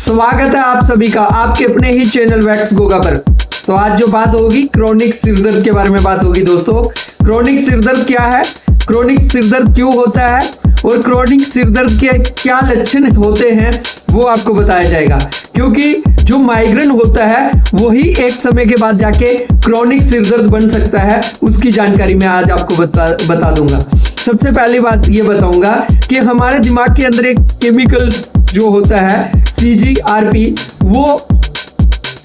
स्वागत है आप सभी का आपके अपने ही चैनल वैक्स गोगा पर। तो आज जो बात होगी क्रोनिक सिरदर्द के बारे में बात होगी दोस्तों। क्रोनिक सिरदर्द क्या है, क्रोनिक सिरदर्द क्यों होता है और क्रोनिक सिरदर्द के क्या लक्षण होते हैं वो आपको बताया जाएगा। क्योंकि जो माइग्रेन होता है वही एक समय के बाद जाके क्रोनिक सिरदर्द बन सकता है, उसकी जानकारी मैं आज आपको बता दूंगा। सबसे पहली बात ये बताऊंगा कि हमारे दिमाग के अंदर एक केमिकल जो होता है CGRP वो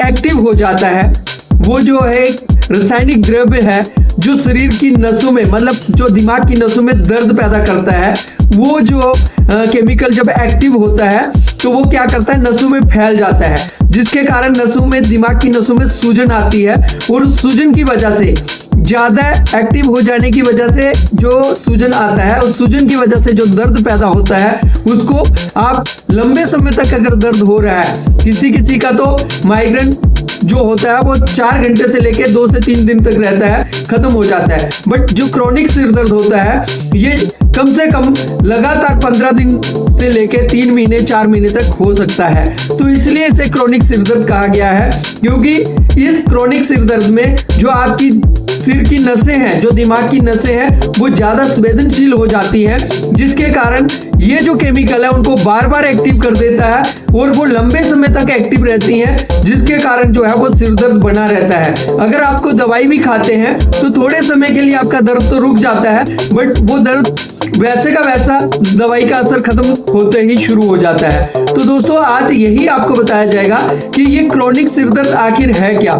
एक्टिव हो जाता है। वो जो है एक रासायनिक द्रव्य है जो शरीर की नसों में, मतलब जो दिमाग की नसों में दर्द पैदा करता है। वो जो केमिकल जब एक्टिव होता है तो वो क्या करता है, नसों में फैल जाता है, जिसके कारण नसों में, दिमाग की नसों में सूजन आती है। और सूजन की वजह से, ज्यादा एक्टिव हो जाने की वजह से जो सूजन आता है, उस सूजन की वजह से जो दर्द पैदा होता है उसको आप लंबे समय तक अगर दर्द हो रहा है, किसी का तो माइग्रेन जो होता है वो 4 घंटे से लेके 2 से 3 दिन तक रहता है, खत्म हो जाता है। बट जो क्रोनिक सिर दर्द होता है ये कम से कम लगातार 15 दिन से लेके 3 महीने 4 महीने तक हो सकता है। तो इसलिए इसे क्रोनिक सिर दर्द कहा गया है, क्योंकि इस क्रोनिक सिर दर्द में जो आपकी सिर की नसें हैं, जो दिमाग की नसें हैं, वो ज्यादा संवेदनशील हो जाती है, जिसके कारण ये जो केमिकल है उनको बार बार एक्टिव कर देता है और वो लंबे समय तक एक्टिव रहती हैं, जिसके कारण जो है वो सिर दर्द बना रहता है। अगर आपको दवाई भी खाते हैं तो थोड़े समय के लिए आपका दर्द तो रुक जाता है, बट वो दर्द वैसे का वैसा दवाई का असर खत्म होते ही शुरू हो जाता है। तो दोस्तों आज यही आपको बताया जाएगा कि ये क्रोनिक सिर दर्द आखिर है क्या,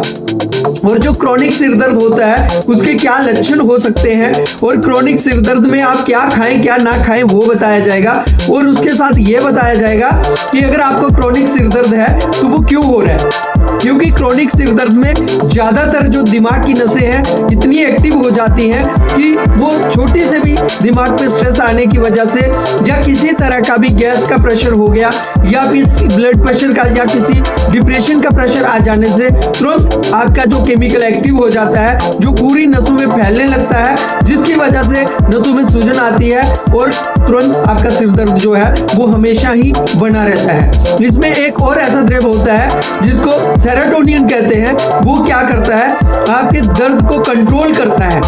और जो क्रोनिक सिर दर्द होता है उसके क्या लक्षण हो सकते हैं, और क्रोनिक सिर दर्द में आप क्या खाएं क्या ना खाएं वो बताया जाएगा। और उसके साथ ये बताया जाएगा कि अगर आपको क्रोनिक सिर दर्द है तो वो क्यों हो रहा है। क्योंकि क्रोनिक सिर दर्द में ज्यादातर जो दिमाग की नसें हैं इतनी एक्टिव हो जाती हैं कि वो छोटी से भी दिमाग पे स्ट्रेस आने की वजह से, या किसी तरह का भी गैस का प्रेशर हो गया, या फिर ब्लड प्रेशर का, या किसी डिप्रेशन का प्रेशर आ जाने से तुरंत आपका जो केमिकल एक्टिव हो जाता है, जो पूरी नसों में फैलने लगता है, जिसकी वजह से नसों में सूजन आती है और तुरंत आपका सिर दर्द जो है वो हमेशा ही बना रहता है। इसमें एक और ऐसा द्रव्य होता है जिसको सेरोटोनिन कहते हैं। वो क्या करता है, आपके दर्द को कंट्रोल करता है,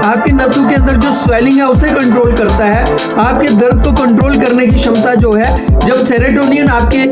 आपकी नसों के अंदर जो स्वेलिंग है उसे कंट्रोल करता है। आपके दर्द को कंट्रोल करने की क्षमता जो है, जब सेरोटोनिन आपके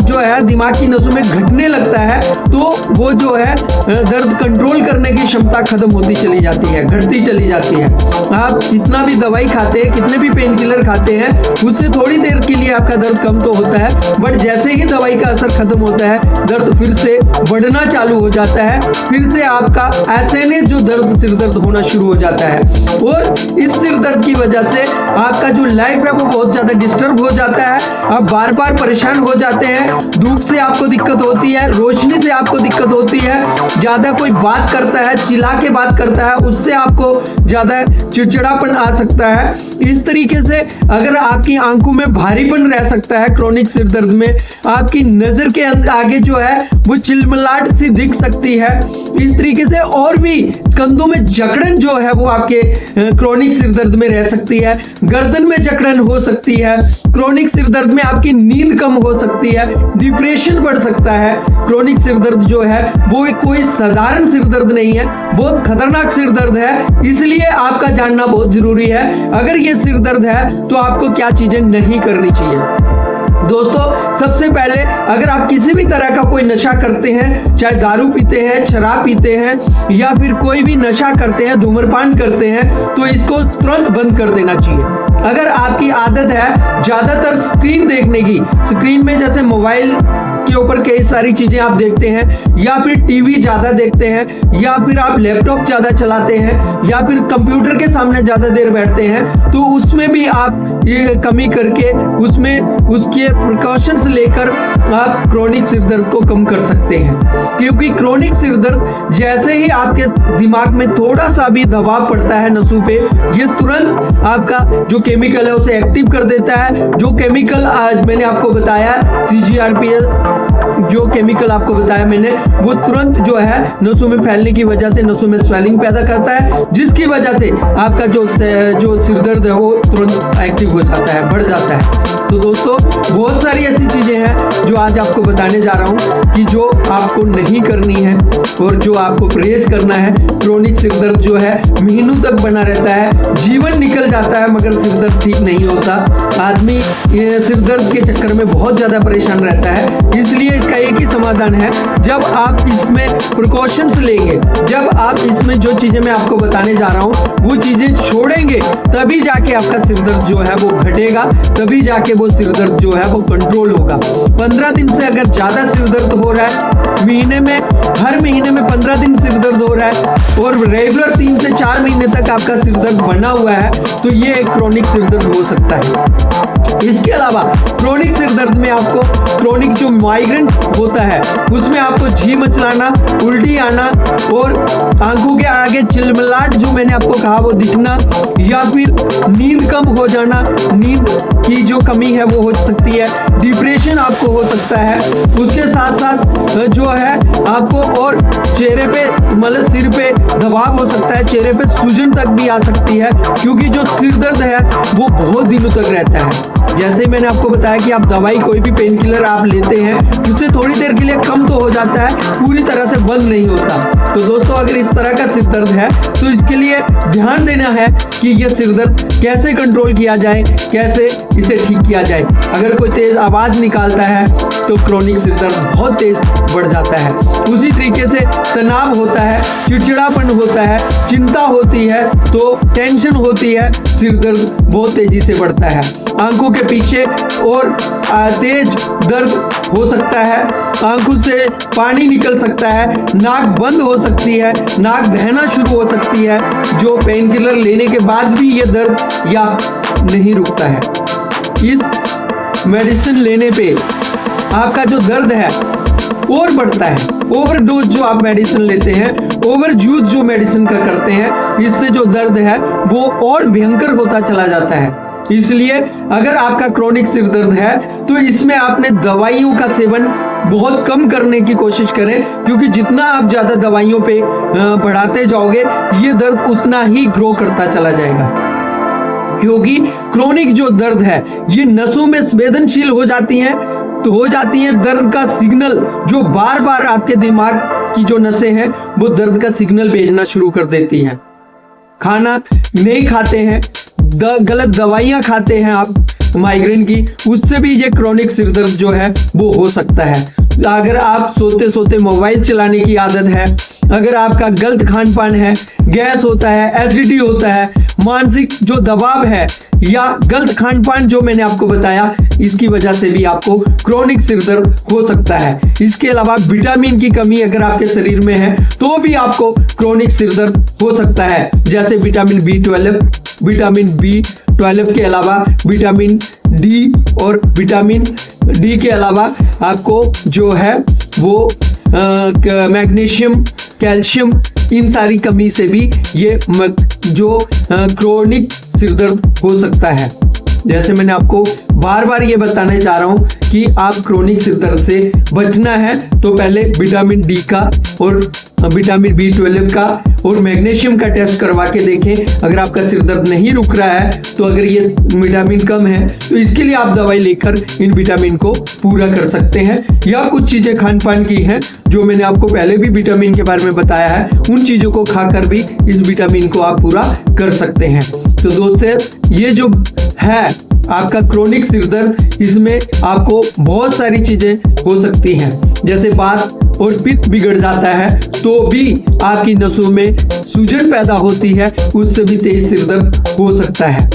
जो है दिमाग की नसों में घटने लगता है तो वो जो है दर्द कंट्रोल करने की क्षमता खत्म होती चली जाती है, घटती चली जाती है। आप जितना भी दवाई खाते हैं, कितने भी पेन किलर खाते हैं, उससे थोड़ी देर के लिए आपका दर्द कम तो होता है, बट जैसे ही दवाई का असर खत्म होता है दर्द फिर से बढ़ना चालू हो जाता है, फिर से आपका ऐसे ने जो दर्द सिर दर्द होना शुरू हो जाता है। और इस सिर दर्द की वजह से आपका जो लाइफ है वो बहुत ज्यादा डिस्टर्ब हो जाता है। आप बार बार परेशान हो जाते हैं, धूप से आपको दिक्कत होती है, रोशनी से आपको दिक्कत होती है, ज्यादा कोई बात करता है, चिल्ला के बात करता है, उससे आपको ज्यादा चिड़चिड़ापन आ सकता है। इस तरीके से अगर आपकी आंखों में भारीपन रह सकता है क्रोनिक सिर दर्द में, आपकी नजर के आगे जो है वो चिलमिलाहट सी दिख सकती है। इस तरीके से और भी कंधों में जकड़न जो है वो आपके क्रोनिक सिर दर्द में रह सकती है, गर्दन में जकड़न हो सकती है, क्रोनिक सिर दर्द में आपकी नींद कम हो सकती है, डिप्रेशन बढ़ सकता है। क्रोनिक सिर दर्द जो है वो कोई साधारण सिर दर्द नहीं है, बहुत खतरनाक सिर दर्द है, इसलिए आपका जानना बहुत जरूरी है। अगर ये सिर दर्द है तो आपको क्या चीजें नहीं करनी चाहिए। दोस्तों सबसे पहले अगर आप किसी भी तरह का कोई नशा करते हैं, चाहे दारू पीते हैं, शराब पीते हैं, या फिर कोई भी नशा करते हैं, धूम्रपान करते हैं, तो इसको तुरंत बंद कर देना चाहिए। अगर आपकी आदत है ज्यादातर स्क्रीन देखने की, स्क्रीन में जैसे मोबाइल के ऊपर कई सारी चीजें आप देखते हैं, या फिर टीवी ज्यादा देखते हैं, या फिर आप लैपटॉप ज्यादा चलाते हैं, या फिर कंप्यूटर के सामने ज्यादा देर बैठते हैं, तो उसमें भी आप ये कमी करके उसमें उसके प्रिकॉशंस लेकर आप क्रोनिक सिर दर्द को कम कर सकते हैं। क्योंकि क्रोनिक सिर दर्द जैसे ही आपके दिमाग में थोड़ा सा भी दबाव पड़ता है नसों पे, ये तुरंत आपका जो केमिकल है उसे एक्टिव कर देता है। जो केमिकल आज मैंने आपको बताया CGRP जो केमिकल आपको बताया मैंने, वो तुरंत जो है नसों में फैलने की वजह से नसों में स्वेलिंग पैदा करता है, जिसकी वजह से आपका जो सिर दर्द है वो तुरंत एक्टिव हो जाता है, बढ़ जाता है। तो दोस्तों बहुत सारी ऐसी चीजें हैं जो आज आपको बताने जा रहा हूं कि जो आपको नहीं करनी है और जो आपको परहेज करना है। क्रोनिक सिर दर्द जो है महीनों तक बना रहता है, जीवन निकल जाता है मगर सिर दर्द ठीक नहीं होता। आदमी सिर दर्द के चक्कर में बहुत ज्यादा परेशान रहता है। इसलिए इसका एक ही समाधान है, जब आप इसमें प्रिकॉशंस लेंगे, जब आप इसमें जो चीजें मैं आपको बताने जा रहा हूं वो चीजें छोड़ेंगे, तभी जाके आपका सिर दर्द जो है वो घटेगा, तभी जाके वो सिर दर्द जो है वो कंट्रोल होगा। 15 दिन से अगर ज्यादा सिर दर्द हो रहा है, हर महीने में 15 दिन सिर दर्द हो रहा है और रेगुलर 3 से 4 महीने तक आपका सिर दर्द बना हुआ है, तो ये एक क्रोनिक सिर दर्द हो सकता है। इसके अलावा क्रोनिक सिर दर्द में आपको क्रोनिक जो माइग्रेन होता है उसमें आपको जी मचलाना, उल्टी आना और आंखों के आगे चिलमिलाहट जो मैंने आपको कहा वो दिखना, या फिर नींद कम हो जाना, नींद की जो कमी है वो हो सकती है, डिप्रेशन आपको हो सकता है। उसके साथ साथ जो है आपको और चेहरे पे मतलब सिर पे दबाव हो सकता है, चेहरे पे सूजन तक भी आ सकती है, क्योंकि जो सिर दर्द है वो बहुत दिनों तक रहता है। जैसे मैंने आपको बताया कि आप दवाई कोई भी पेन किलर आप लेते हैं उससे थोड़ी देर के लिए कम तो हो जाता है, पूरी तरह से बंद नहीं होता। तो दोस्तों अगर इस तरह का सिर दर्द है तो इसके लिए ध्यान देना है कि ये सिर दर्द कैसे कंट्रोल किया जाए, कैसे इसे ठीक किया जाए। अगर कोई तेज आवाज निकालता है तो क्रोनिक सिर दर्द बहुत तेज बढ़ जाता है। उसी तरीके से तनाव होता है, चिड़चिड़ापन होता है, चिंता होती है तो टेंशन होती है, सिर दर्द बहुत तेजी से बढ़ता है। आंखों के पीछे और तेज दर्द हो सकता है, आंखों से पानी निकल सकता है, नाक बंद हो सकती है, नाक बहना शुरू हो सकती है, जो पेन किलर लेने के बाद भी ये दर्द या नहीं रुकता है। इस मेडिसिन लेने पे आपका जो दर्द है और बढ़ता है। ओवरडोज जो आप मेडिसिन लेते हैं, ओवर यूज जो मेडिसिन का करते हैं, इससे जो दर्द है वो और भयंकर होता चला जाता है। इसलिए अगर आपका क्रोनिक सिर दर्द है तो इसमें आपने दवाइयों का सेवन बहुत कम करने की कोशिश करें, क्योंकि जितना आप ज्यादा दवाइयों पे बढ़ाते जाओगे ये दर्द उतना ही ग्रो करता चला जाएगा। क्योंकि क्रोनिक जो दर्द है ये नसों में संवेदनशील हो जाती हैं, तो हो जाती है दर्द का सिग्नल जो बार बार आपके दिमाग की जो नसें हैं वो दर्द का सिग्नल भेजना शुरू कर देती हैं। खाना नहीं खाते हैं, गलत दवाइयां खाते हैं आप माइग्रेन की, उससे भी ये क्रोनिक सिर दर्द जो है वो हो सकता है। अगर आप सोते सोते मोबाइल चलाने की आदत है, अगर आपका गलत खान पान है, गैस होता है, एसिडिटी होता है, मानसिक जो दबाव है या गलत खान पान जो मैंने आपको बताया, इसकी वजह से भी आपको क्रोनिक सिर दर्द हो सकता है। इसके अलावा विटामिन की कमी अगर आपके शरीर में है तो भी आपको क्रोनिक सिर दर्द हो सकता है। जैसे विटामिन B12 के अलावा विटामिन डी और विटामिन डी के अलावा आपको जो है वो मैग्नीशियम, कैल्शियम, इन सारी कमी से भी ये जो क्रोनिक सिर दर्द हो सकता है। जैसे मैंने आपको बार बार ये बताने चाह रहा हूँ कि आप क्रोनिक सिर दर्द से बचना है तो पहले विटामिन डी का और विटामिन B12 का और मैग्नीशियम का टेस्ट करवा के देखें। अगर आपका सिर दर्द नहीं रुक रहा है तो अगर ये विटामिन कम है तो इसके लिए आप दवाई लेकर इन विटामिन को पूरा कर सकते हैं, या कुछ चीजें खान पान की हैं जो मैंने आपको पहले भी विटामिन के बारे में बताया है, उन चीजों को खाकर भी इस विटामिन को आप पूरा कर सकते हैं। तो दोस्तों ये जो है आपका क्रोनिक सिर दर्द, इसमें आपको बहुत सारी चीजें हो सकती हैं, जैसे बात और पित्त बिगड़ जाता है तो भी आपकी नसों में सूजन पैदा होती है, उससे भी तेज सिर दर्द हो सकता है,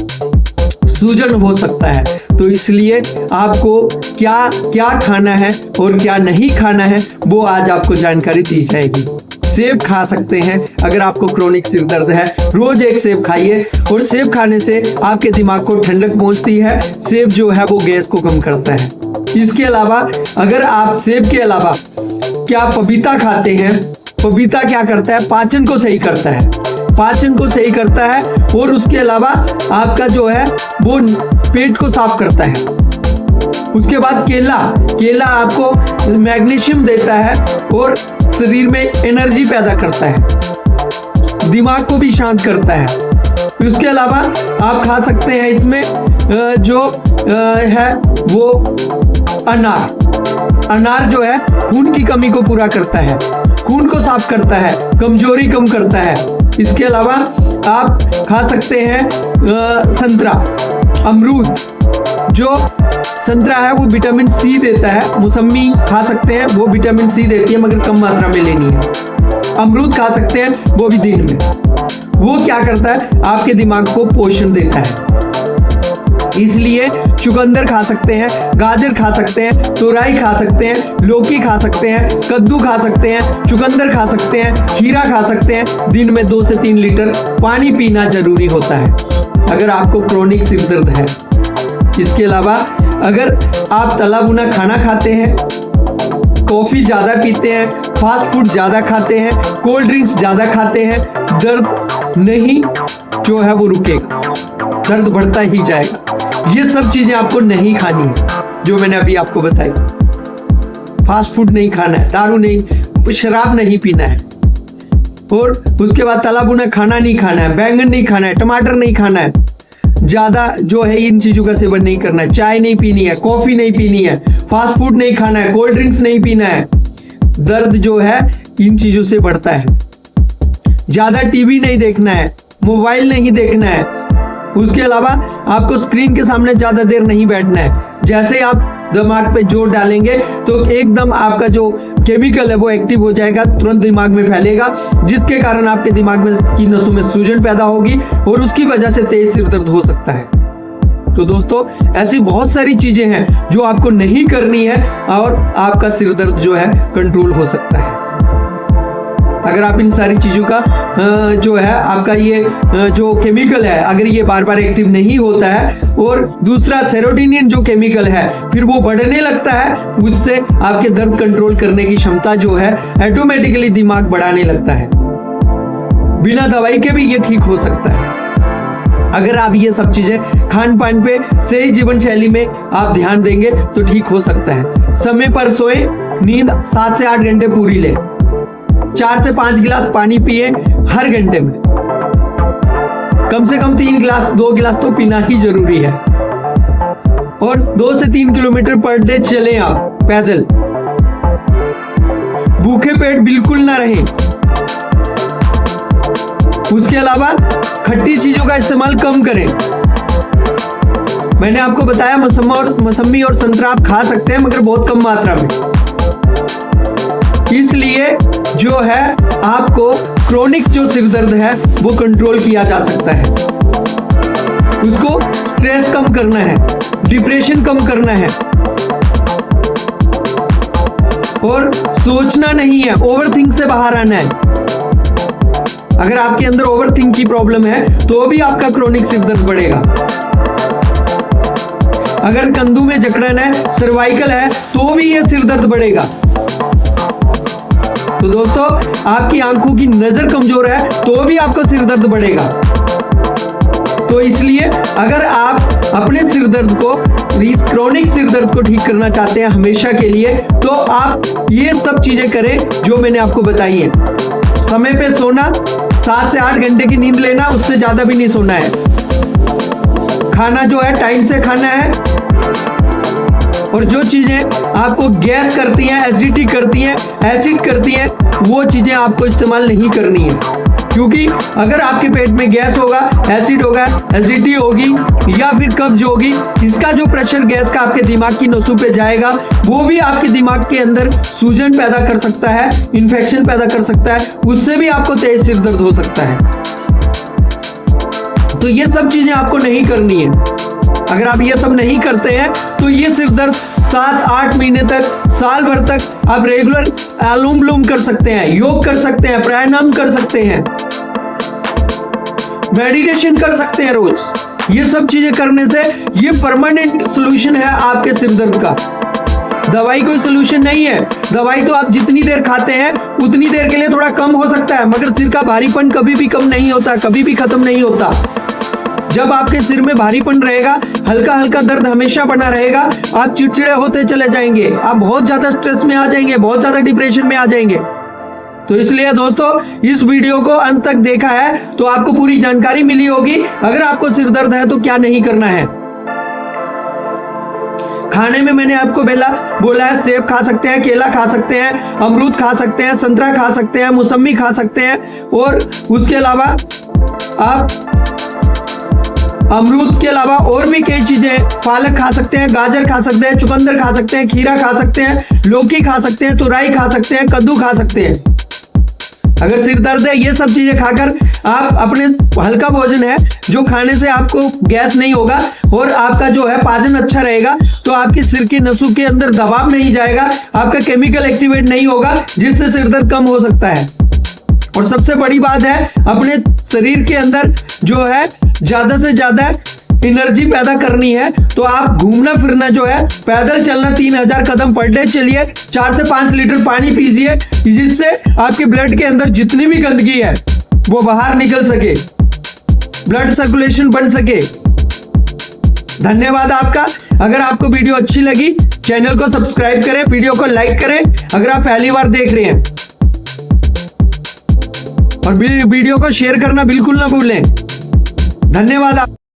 सूजन हो सकता है। तो इसलिए आपको क्या क्या खाना है और क्या नहीं खाना है वो आज आपको जानकारी दी जाएगी। सेब खा सकते हैं अगर आपको क्रोनिक सिर दर्द है, रोज एक सेब खाइए और सेब खाने से आपके दिमाग को ठंडक पहुंचती है। सेब जो है वो गैस को कम करता है। इसके अलावा अगर आप सेब के अलावा क्या पपीता खाते हैं, पपीता क्या करता है, पाचन को सही करता है, पाचन को सही करता है और उसके अलावा आपका जो है वो पेट को साफ करता है। उसके बाद केला आपको मैग्नीशियम देता है और शरीर में एनर्जी पैदा करता है, दिमाग को भी शांत करता है। उसके अलावा आप खा सकते हैं इसमें जो है वो अनार जो है खून की कमी को पूरा करता है, खून को साफ करता है, कमजोरी कम करता है। इसके अलावा आप खा सकते हैं संतरा, अमरूद। जो संतरा है वो विटामिन सी देता है, मौसमी खा सकते हैं, वो विटामिन सी देती है मगर कम मात्रा में लेनी है। अमरूद खा सकते हैं, वो भी दिन में। वो क्या करता है, आपके दिमाग को पोषण देता है। इसलिए चुकंदर खा सकते हैं, गाजर खा सकते हैं, तोरई खा सकते हैं, लौकी खा सकते हैं, कद्दू खा सकते हैं, चुकंदर खा सकते हैं, खीरा खा सकते हैं। दिन में 2 से 3 लीटर पानी पीना जरूरी होता है अगर आपको क्रोनिक सिर दर्द है। इसके अलावा अगर आप तला भुना खाना खाते हैं, कॉफी ज्यादा पीते हैं, फास्ट फूड ज्यादा खाते हैं, कोल्ड ड्रिंक्स ज्यादा खाते हैं, दर्द नहीं जो है वो रुकेगा, दर्द बढ़ता ही जाएगा। ये सब चीजें आपको नहीं खानी है जो मैंने अभी आपको बताई। फास्ट फूड नहीं खाना है, दारू नहीं, शराब नहीं पीना है, और उसके बाद तला भुना खाना नहीं खाना है, बैंगन नहीं खाना है, टमाटर नहीं खाना है, ज्यादा जो है इन चीजों का सेवन नहीं करना है, चाय नहीं पीनी है, कॉफी नहीं पीनी है, फास्ट फूड नहीं खाना है, कोल्ड ड्रिंक्स नहीं पीना है। दर्द जो है इन चीजों से बढ़ता है। ज्यादा टीवी नहीं देखना है, मोबाइल नहीं देखना है। उसके अलावा आपको स्क्रीन के सामने ज्यादा देर नहीं बैठना है। जैसे आप दिमाग पे जोर डालेंगे तो एकदम आपका जो केमिकल है वो एक्टिव हो जाएगा, तुरंत दिमाग में फैलेगा, जिसके कारण आपके दिमाग में की नसों में सूजन पैदा होगी और उसकी वजह से तेज सिर दर्द हो सकता है। तो दोस्तों ऐसी बहुत सारी चीजें हैं जो आपको नहीं करनी है और आपका सिर दर्द जो है कंट्रोल हो सकता है अगर आप इन सारी चीजों का जो है आपका ये जो केमिकल है अगर ये बार बार एक्टिव नहीं होता है। और दूसरा सेरोटोनिन जो केमिकल है फिर वो बढ़ने लगता है, उससे आपके दर्द कंट्रोल करने की क्षमता जो है ऑटोमेटिकली दिमाग बढ़ाने लगता है। बिना दवाई के भी ये ठीक हो सकता है अगर आप ये सब चीजें खान पान पे सही जीवन शैली में आप ध्यान देंगे तो ठीक हो सकता है। समय पर सोए, नींद 7 से 8 घंटे पूरी ले, 4 से 5 गिलास पानी पिए हर घंटे में, कम से कम 3 गिलास 2 गिलास तो पीना ही जरूरी है। और 2 से 3 किलोमीटर पर डे चलें आप पैदल। भूखे पेट बिल्कुल ना रहें। उसके अलावा खट्टी चीजों का इस्तेमाल कम करें। मैंने आपको बताया मौसमी और संतरा आप खा सकते हैं मगर बहुत कम मात्रा में। इसलिए जो है आपको क्रोनिक जो सिर दर्द है वो कंट्रोल किया जा सकता है। उसको स्ट्रेस कम करना है, डिप्रेशन कम करना है और सोचना नहीं है, ओवरथिंक से बाहर आना है। अगर आपके अंदर ओवरथिंक की प्रॉब्लम है तो भी आपका क्रोनिक सिर दर्द बढ़ेगा। अगर कंधों में जकड़न है, सर्वाइकल है तो भी ये सिर दर्द बढ़ेगा। तो दोस्तों आपकी आंखों की नजर कमजोर है तो भी आपको सिर दर्द बढ़ेगा। तो इसलिए अगर आप अपने सिर दर्द को, इस क्रोनिक सिर दर्द को ठीक करना चाहते हैं हमेशा के लिए, तो आप ये सब चीजें करें जो मैंने आपको बताई है। समय पे सोना, 7 से 8 घंटे की नींद लेना, उससे ज्यादा भी नहीं सोना है। खाना जो है टाइम से खाना है और जो चीजें आपको गैस करती हैं, एसिडिटी करती हैं, एसिड करती हैं, वो चीजें आपको इस्तेमाल नहीं करनी है। क्योंकि अगर आपके पेट में गैस होगा, एसिड होगा, एसिडिटी होगी या फिर कब्ज होगी, इसका जो प्रेशर गैस का आपके दिमाग की नसों पे जाएगा वो भी आपके दिमाग के अंदर सूजन पैदा कर सकता है, इन्फेक्शन पैदा कर सकता है, उससे भी आपको तेज सिर दर्द हो सकता है। तो ये सब चीजें आपको नहीं करनी है। अगर आप ये सब नहीं करते हैं तो ये सिर दर्द 7-8 महीने तक, साल भर तक आप रेगुलर अनुलोम विलोम कर सकते हैं, योग कर सकते हैं, प्राणायाम कर सकते हैं, मेडिटेशन कर सकते हैं रोज। ये सब चीजें करने से ये परमानेंट सॉल्यूशन है आपके सिर दर्द का। दवाई कोई सॉल्यूशन नहीं है। दवाई तो आप जितनी देर खाते हैं उतनी देर के लिए थोड़ा कम हो सकता है, मगर सिर का भारीपन कभी भी कम नहीं होता, कभी भी खत्म नहीं होता। जब आपके सिर में भारीपन रहेगा, हल्का हल्का दर्द हमेशा बना रहेगा, आप चिड़चिड़े होते चले जाएंगे, आप बहुत ज्यादा स्ट्रेस में आ जाएंगे, बहुत ज्यादा डिप्रेशन में आ जाएंगे। तो इसलिए दोस्तों इस वीडियो को अंत तक देखा है तो आपको पूरी जानकारी मिली होगी अगर आपको सिर दर्द है तो क्या नहीं करना है। खाने में मैंने आपको बोला है सेब खा सकते हैं, केला खा सकते हैं, अमरूद खा सकते हैं, संतरा खा सकते हैं, मौसमी खा सकते हैं, और उसके अलावा आप अमरूद के अलावा और भी कई चीजें, पालक खा सकते हैं, गाजर खा सकते हैं, चुकंदर खा सकते हैं, खीरा खा सकते हैं, लौकी खा सकते हैं, तुरई खा सकते हैं, कद्दू खा सकते हैं। अगर सिर दर्द है ये सब चीजें खाकर आप अपने हल्का भोजन है जो खाने से आपको गैस नहीं होगा और आपका जो है पाचन अच्छा रहेगा, तो आपके सिर की नसों के अंदर दबाव नहीं जाएगा, आपका केमिकल एक्टिवेट नहीं होगा जिससे सिर दर्द कम हो सकता है। और सबसे बड़ी बात है अपने शरीर के अंदर जो है ज्यादा से ज्यादा एनर्जी पैदा करनी है तो आप घूमना फिरना जो है, पैदल चलना 3000 कदम पर डे चलिए, 4 से 5 लीटर पानी पीजिए जिससे आपके ब्लड के अंदर जितनी भी गंदगी है वो बाहर निकल सके, ब्लड सर्कुलेशन बन सके। धन्यवाद आपका। अगर आपको वीडियो अच्छी लगी चैनल को सब्सक्राइब करें, वीडियो को लाइक करें अगर आप पहली बार देख रहे हैं, और वीडियो को शेयर करना बिल्कुल ना भूलें। धन्यवाद।